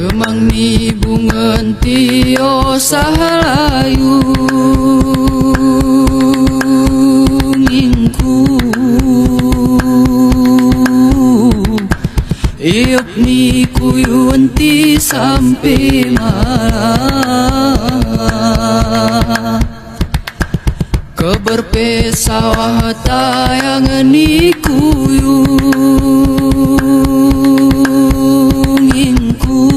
Kemang ni bungan tio sahalayu ngingku iup ni kuyun ti sampai malam keberpesawah tayang ni kuyun ngingku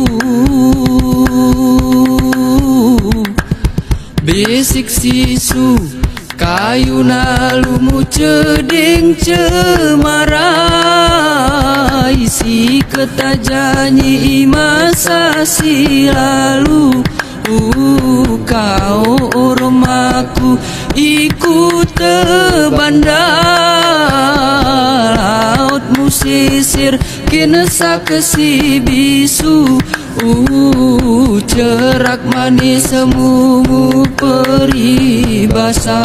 bisik sisu kayu nalumu ceding cemara isi ketajanyi masa silalu kau rumahku ikut tebandar laut musisir kinesa kesi bisu cerak manis semumu peribasa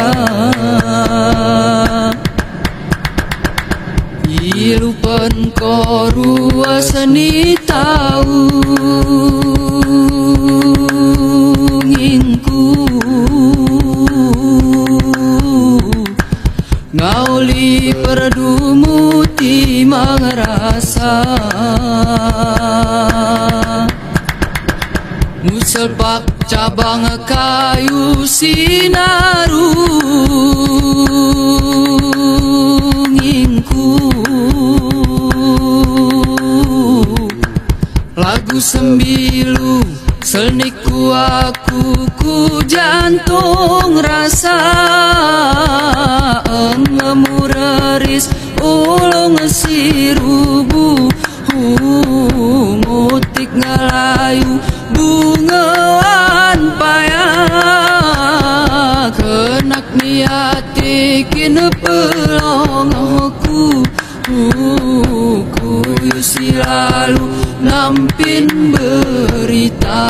ilupan korua seni tahu nginku ngauli perdumu timang rasa muselpak cabang kayu sinaru nginku lagu sembilu selniku aku ku jantung rasa ngemureris ulung sirubu ngutik ngalayu bungaan payah kenak niati kini pelongku kuyu silalu nampin berita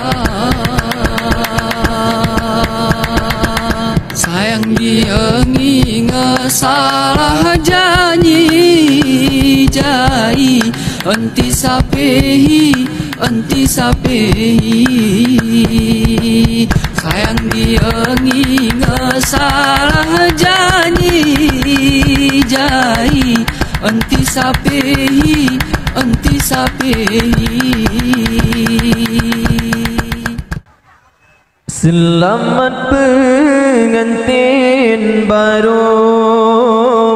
sayang dia nginga salah janji jai anti sapehi sayang dia nginga salah janji jai anti sapehi Selamat pengantin baru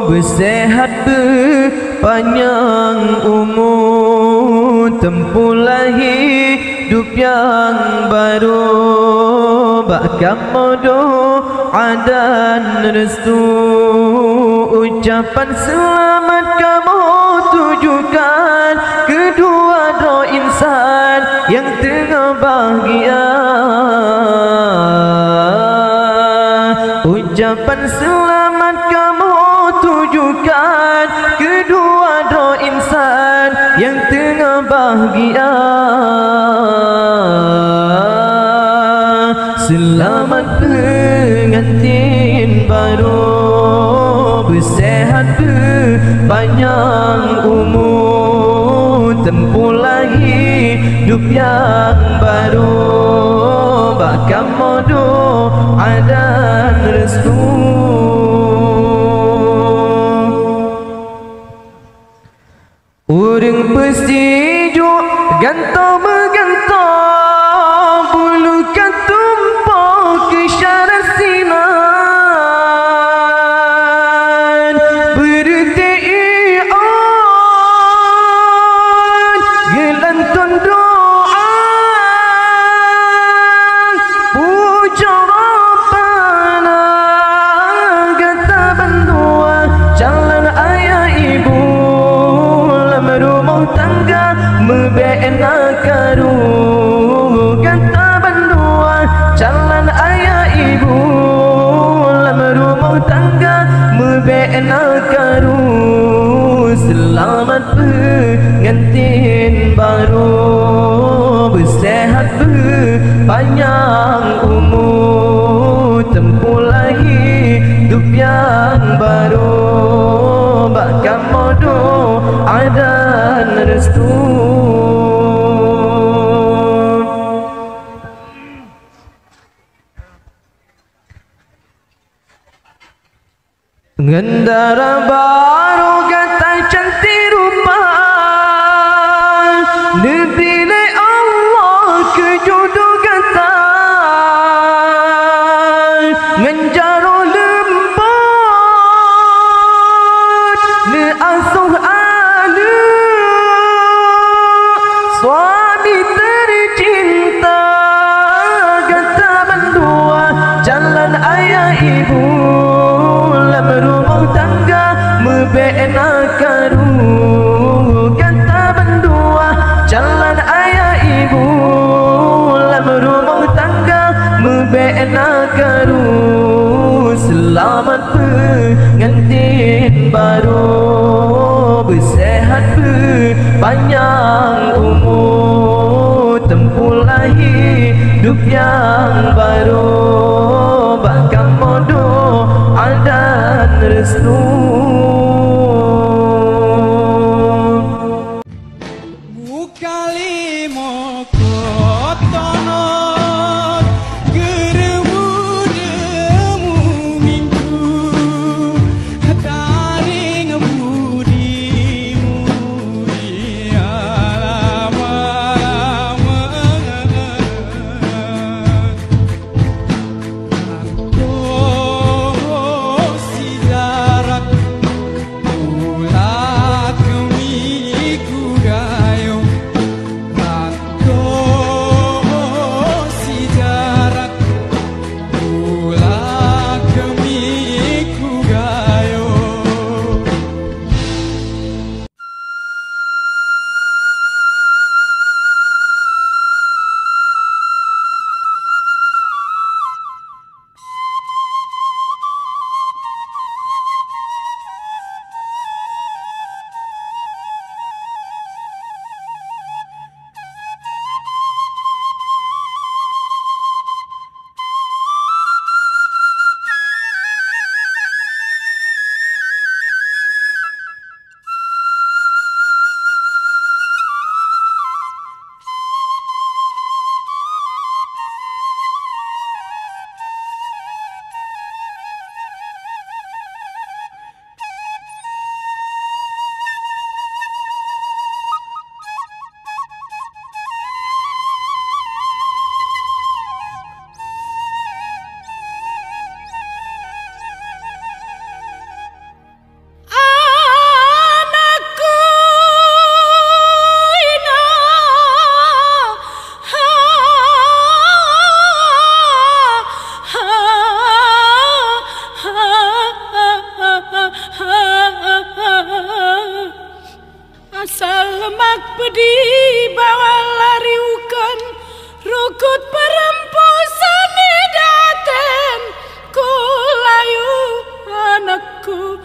bersehat berpanjang umur tempuh hidup yang baru bakal doa dan restu ucapan selamat kamu tujukan kedua doa insan yang tengah bahagia ucapan selamat kamu tujukan kedua doa insan yang tengah bahagia selamat pengantin baru bersehat berpanjang umur tempuh hidup yang baru bakal doa dan restu urang bersejuk gantau megantau bulu katumpau ke syarat sinan berti'an gelantun doa puja Rabbana gata bandua jalan ayah ibu rumah tangga membena karu kata bandua jalan ayah ibu rumah tangga membena karu selamat pengantin baru bersehat berpanjang umur tempuh hidup yang baru bakal modo dan restu Gendara baru kata cantik rupa, dipilih Allah ke jodoh kata, menjaro lembut ne asuh alu, suami tercinta kata berdua, jalan ayah ibu rumah tangga membina karu, kata berdua, jalan ayah ibu dalam rumah tangga membina karu. Selamat pengantin baru, bersehat berpanjang umur, tempuhlah hidup yang baru, bahkan modoh adan restu. Asal lemak pedi bawa lari ukan, rukut perempuan daten, ku layu anakku.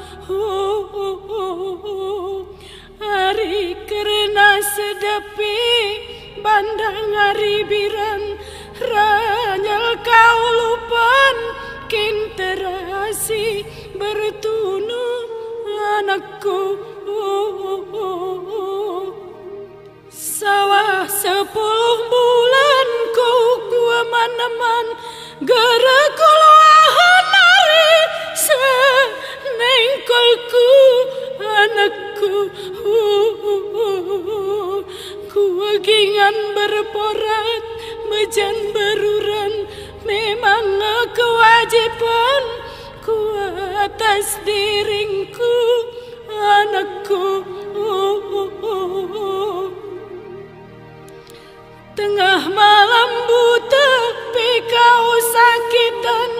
Hari kerana sedepi bandang hari biran, ranyal kau lupan kinterasi bertunu anakku. Sawah 10 bulan ku aman-aman, gara kulahan hari senengkolku anakku. Ku gingan berporat mejan beruran, memang kewajiban ku atas diriku anakku. Tengah malam buta kau sakitan,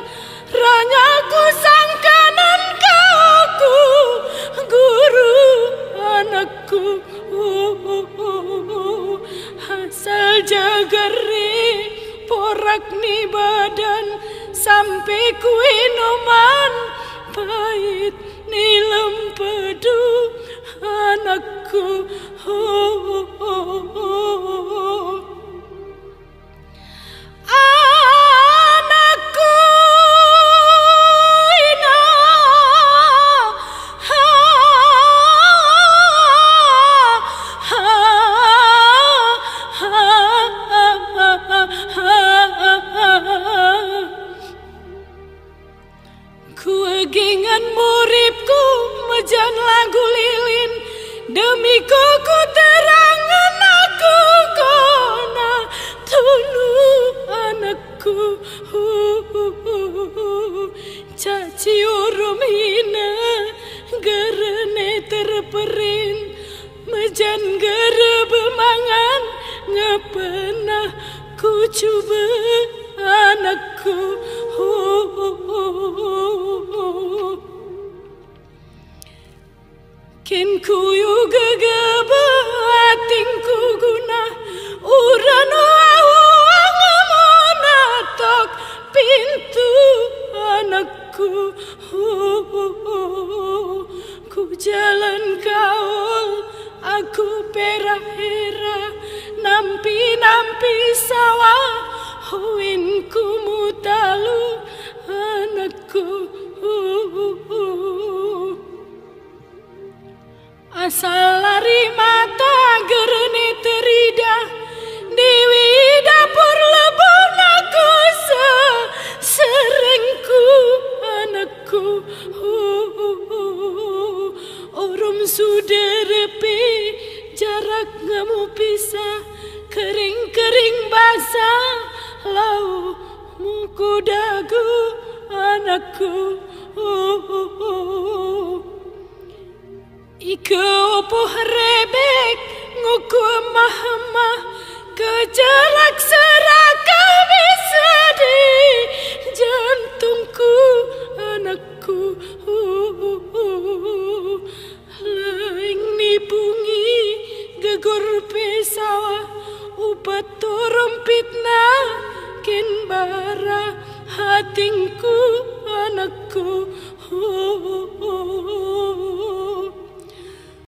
ranyaku sangkanan kau guru anakku. Asal jagari porak ni badan, sampai ku inoman pahit ni lempedu anakku. Anakku ina ku gingan murip Iko ku terangan aku kona tulu anakku caci urum hina gerene terperin mejan gere bemangan ngepernah ku coba anakku ken ku juga gaba atingku guna urano ngamonatok pintu anakku ku jalan kaul aku perahera nampi sawah huinku mutalu anakku asal lari mata gerene terida dewi dapur lebon aku seringku anakku urum sudah repi jarak ngamu pisah kering-kering basah lau muku dagu anakku ika opo rebek nguku emah-emah kejelak serakah bisa di jantungku anakku laing nipungi gegur pesawah upat turun pitna ken bara hatingku anakku